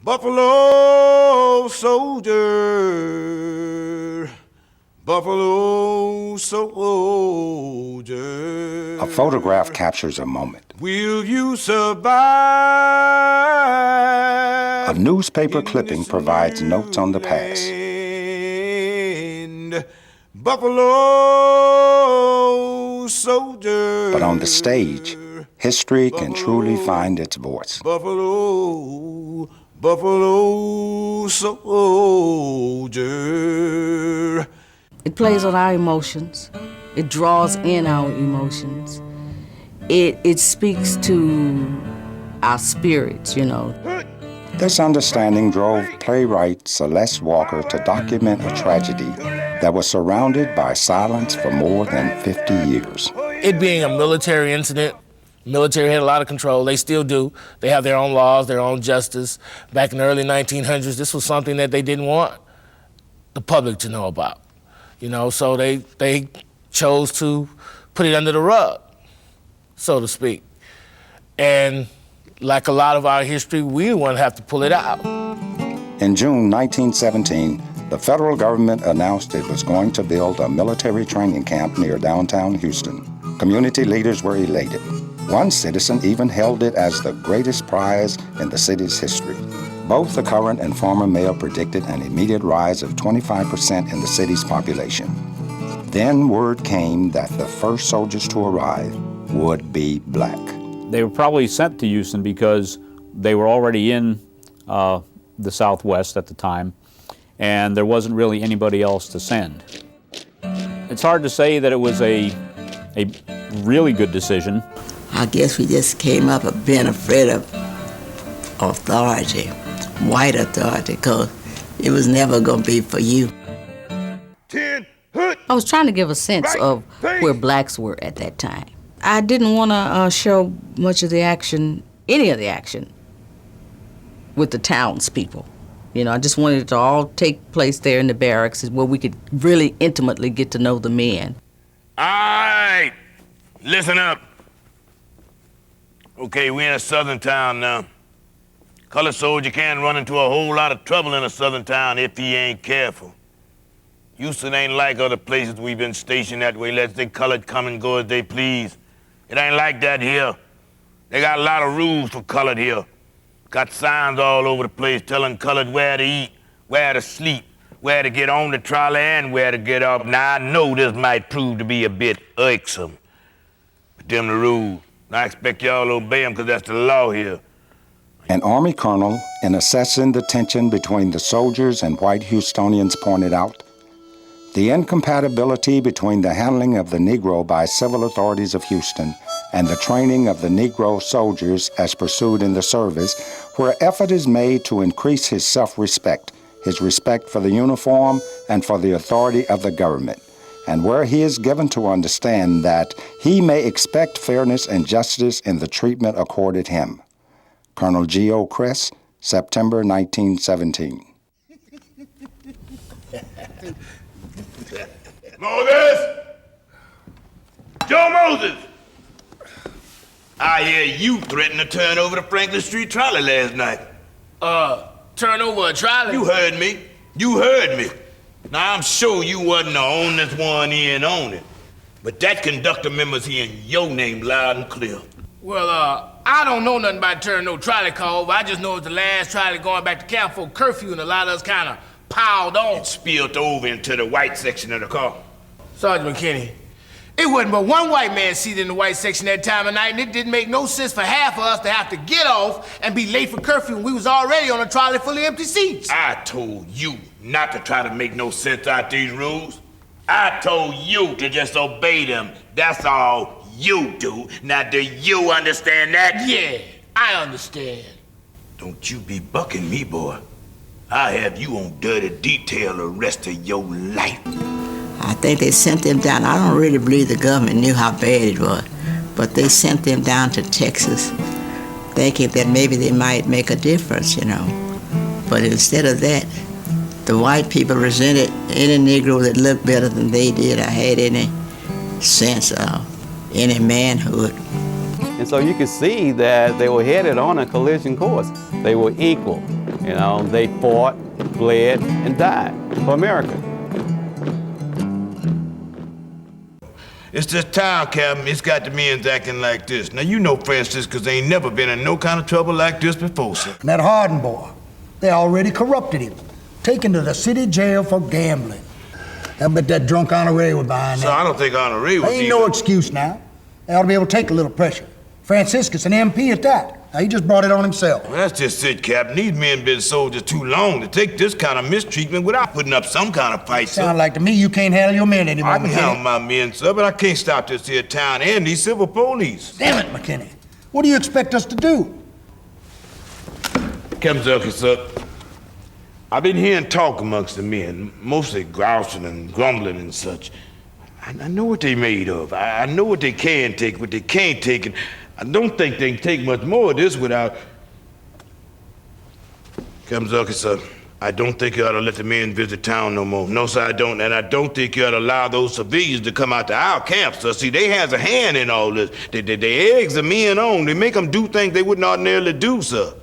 Buffalo soldier, buffalo soldier. A photograph captures a moment. Will you survive? A newspaper clipping provides notes on the past. Buffalo soldier. But on the stage, history can truly find its voice. Buffalo soldier. It plays on our emotions. It draws in our emotions. It speaks to our spirits, you know. This understanding drove playwright Celeste Walker to document a tragedy that was surrounded by silence for more than 50 years. It being a military incident, military had a lot of control. They still do. They have their own laws, their own justice. Back in the early 1900s, this was something that they didn't want the public to know about. You know, so they chose to put it under the rug, so to speak. And like a lot of our history, we want to have to pull it out. In June 1917, the federal government announced it was going to build a military training camp near downtown Houston. Community leaders were elated. One citizen even held it as the greatest prize in the city's history. Both the current and former mayor predicted an immediate rise of 25% in the city's population. Then word came that the first soldiers to arrive would be black. They were probably sent to Houston because they were already in the Southwest at the time, and there wasn't really anybody else to send. It's hard to say that it was a really good decision. I guess we just came up of being afraid of authority, white authority, because it was never going to be for you. I was trying to give a sense of where blacks were at that time. I didn't want to show much of the action, any of the action, with the townspeople. You know, I just wanted it to all take place there in the barracks where we could really intimately get to know the men. All right, listen up. Okay, we're in a southern town now. Colored soldier can't run into a whole lot of trouble in a southern town if he ain't careful. Houston ain't like other places we've been stationed that way. Let the colored come and go as they please. It ain't like that here. They got a lot of rules for colored here. Got signs all over the place telling colored where to eat, where to sleep, where to get on the trolley and where to get off. Now, I know this might prove to be a bit irksome, but them the rules. I expect y'all to obey them because that's the law here. An Army colonel, in assessing the tension between the soldiers and white Houstonians, pointed out, the incompatibility between the handling of the Negro by civil authorities of Houston and the training of the Negro soldiers as pursued in the service, where effort is made to increase his self-respect, his respect for the uniform and for the authority of the government, and where he is given to understand that he may expect fairness and justice in the treatment accorded him. Colonel G.O. Cress, September 1917. Moses! Joe Moses! I hear you threatened to turn over the Franklin Street trolley last night. Turn over a trolley? You heard me. You heard me. Now, I'm sure you wasn't the only one in on it. But that conductor member's hearing your name loud and clear. Well, I don't know nothing about turning no trolley call over. I just know it's the last trolley going back to camp for curfew, and a lot of us kind of piled on. It spilled over into the white section of the car. Sergeant McKinney, it wasn't but one white man seated in the white section that time of night, and it didn't make no sense for half of us to have to get off and be late for curfew when we was already on a trolley full of empty seats. I told you not to try to make no sense out these rules. I told you to just obey them. That's all you do. Now, do you understand that? Yeah, I understand. Don't you be bucking me, boy. I'll have you on dirty detail the rest of your life. I think they sent them down. I don't really believe the government knew how bad it was, but they sent them down to Texas thinking that maybe they might make a difference, you know. But instead of that, the white people resented any Negro that looked better than they did or had any sense of any manhood. And so you could see that they were headed on a collision course. They were equal. You know, they fought, bled, and died for America. It's this town, Captain. It's got the men's acting like this. Now, you know Franciscus ain't never been in no kind of trouble like this before, sir. And that Hardin boy, they already corrupted him, taken to the city jail for gambling. I bet that drunk honorary was behind that. So I don't think honorary was Ain't no excuse now. They ought to be able to take a little pressure. Franciscus, an MP at that. Now, he just brought it on himself. Well, that's just it, Captain. These men been soldiers too long to take this kind of mistreatment without putting up some kind of fight, sir. Sound like to me you can't handle your men anymore, I can McKinney. handle my men, sir, but I can't stop this here town and these civil police. Damn it, McKinney. What do you expect us to do? Captain Zerkis, sir, I've been hearing talk amongst the men, mostly grousing and grumbling and such. I know what they made of. I know what they can take, what they can't take, and I don't think they can take much more of this without... Captain Zerkis, sir, I don't think you ought to let the men visit town no more. No, sir, I don't. And I don't think you ought to allow those civilians to come out to our camp, sir. See, they has a hand in all this. They eggs the men on. They make them do things they wouldn't ordinarily do, sir.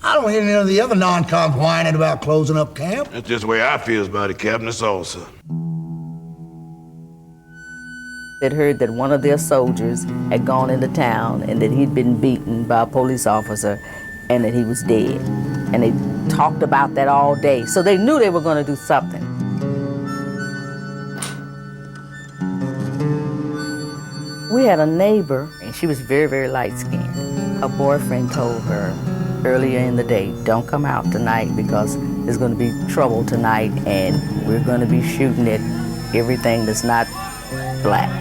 I don't hear any of the other non-coms whining about closing up camp. That's just the way I feel about it, Captain. That's all, sir. They'd heard that one of their soldiers had gone into town and that he'd been beaten by a police officer and that he was dead. And they talked about that all day. So they knew they were going to do something. We had a neighbor, and she was very, very light-skinned. Her boyfriend told her earlier in the day, don't come out tonight because there's going to be trouble tonight and we're going to be shooting at everything that's not black.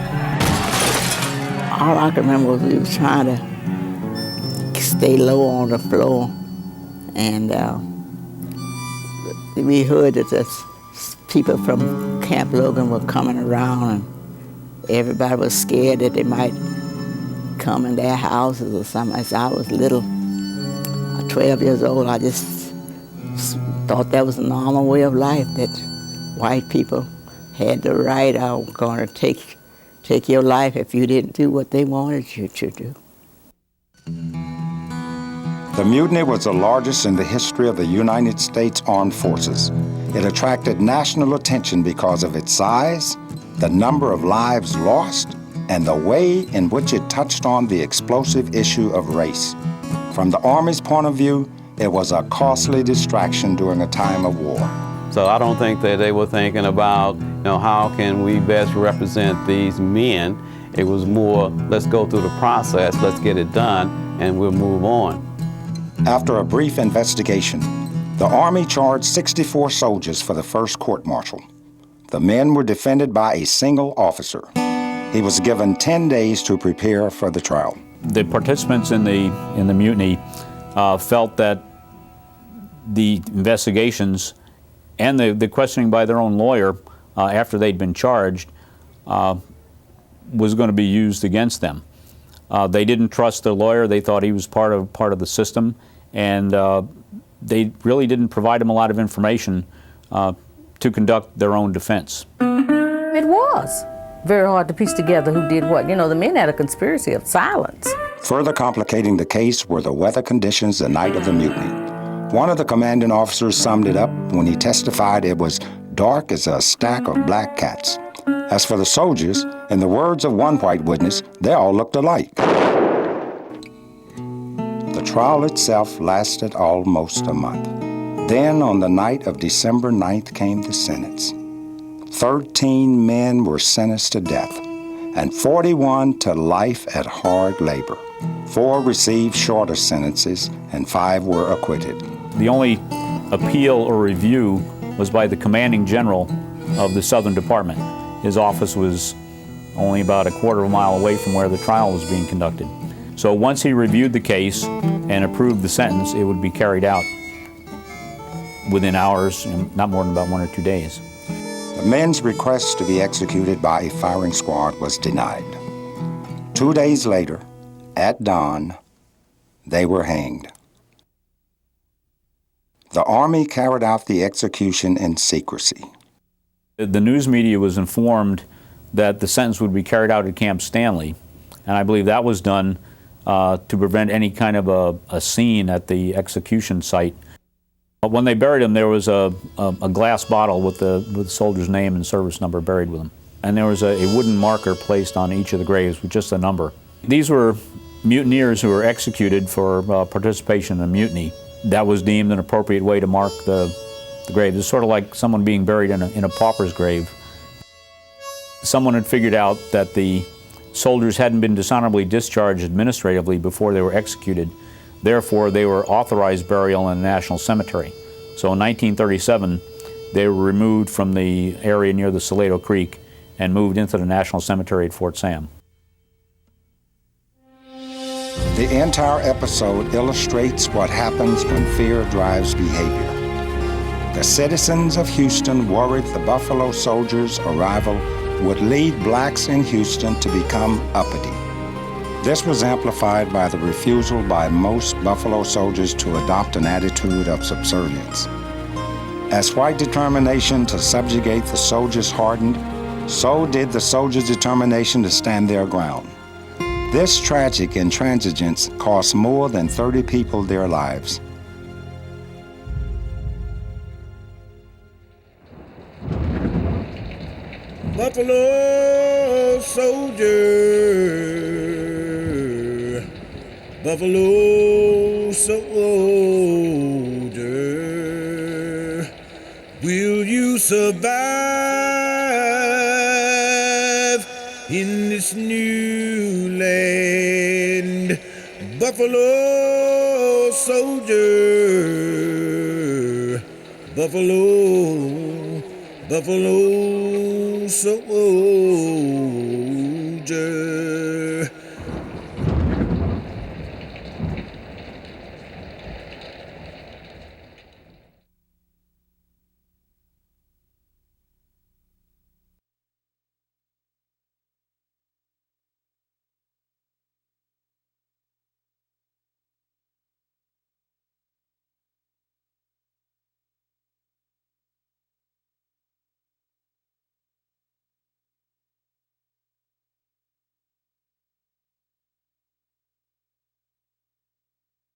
All I can remember was we were trying to stay low on the floor, and we heard that the people from Camp Logan were coming around, and everybody was scared that they might come in their houses or something. As I was little, 12 years old, I just thought that was a normal way of life, that white people had the right, going to take your life if you didn't do what they wanted you to do. The mutiny was the largest in the history of the United States Armed Forces. It attracted national attention because of its size, the number of lives lost, and the way in which it touched on the explosive issue of race. From the Army's point of view, it was a costly distraction during a time of war. So I don't think that they were thinking about, how can we best represent these men. It was more, let's go through the process, let's get it done, and we'll move on. After a brief investigation, the Army charged 64 soldiers for the first court-martial. The men were defended by a single officer. He was given 10 days to prepare for the trial. The participants in the mutiny felt that the investigations and the questioning by their own lawyer after they'd been charged was going to be used against them. They didn't trust their lawyer. They thought he was part of the system, and they really didn't provide him a lot of information to conduct their own defense. It was very hard to piece together who did what. The men had a conspiracy of silence. Further complicating the case were the weather conditions the night of the mutiny. One of the commanding officers summed it up when he testified it was dark as a stack of black cats. As for the soldiers, in the words of one white witness, they all looked alike. The trial itself lasted almost a month. Then, on the night of December 9th, came the sentence. 13 men were sentenced to death, and 41 to life at hard labor. 4 received shorter sentences, and 5 were acquitted. The only appeal or review was by the commanding general of the Southern Department. His office was only about a quarter of a mile away from where the trial was being conducted. So once he reviewed the case and approved the sentence, it would be carried out within hours, not more than about 1 or 2 days. The men's request to be executed by a firing squad was denied. 2 days later, at dawn, they were hanged. The Army carried out the execution in secrecy. The news media was informed that the sentence would be carried out at Camp Stanley, and I believe that was done to prevent any kind of a scene at the execution site. When they buried him, there was a glass bottle with the soldier's name and service number buried with him. And there was a wooden marker placed on each of the graves with just a number. These were mutineers who were executed for participation in a mutiny. That was deemed an appropriate way to mark the grave. It's sort of like someone being buried in a pauper's grave. Someone had figured out that the soldiers hadn't been dishonorably discharged administratively before they were executed. Therefore, they were authorized burial in a national cemetery. So in 1937, they were removed from the area near the Salado Creek and moved into the National Cemetery at Fort Sam. The entire episode illustrates what happens when fear drives behavior. The citizens of Houston worried the Buffalo Soldiers' arrival would lead blacks in Houston to become uppity. This was amplified by the refusal by most Buffalo soldiers to adopt an attitude of subservience. As white determination to subjugate the soldiers hardened, so did the soldiers' determination to stand their ground. This tragic intransigence cost more than 30 people their lives. Buffalo soldier, Buffalo soldier, will you survive in this new land? Buffalo soldier, Buffalo soldier.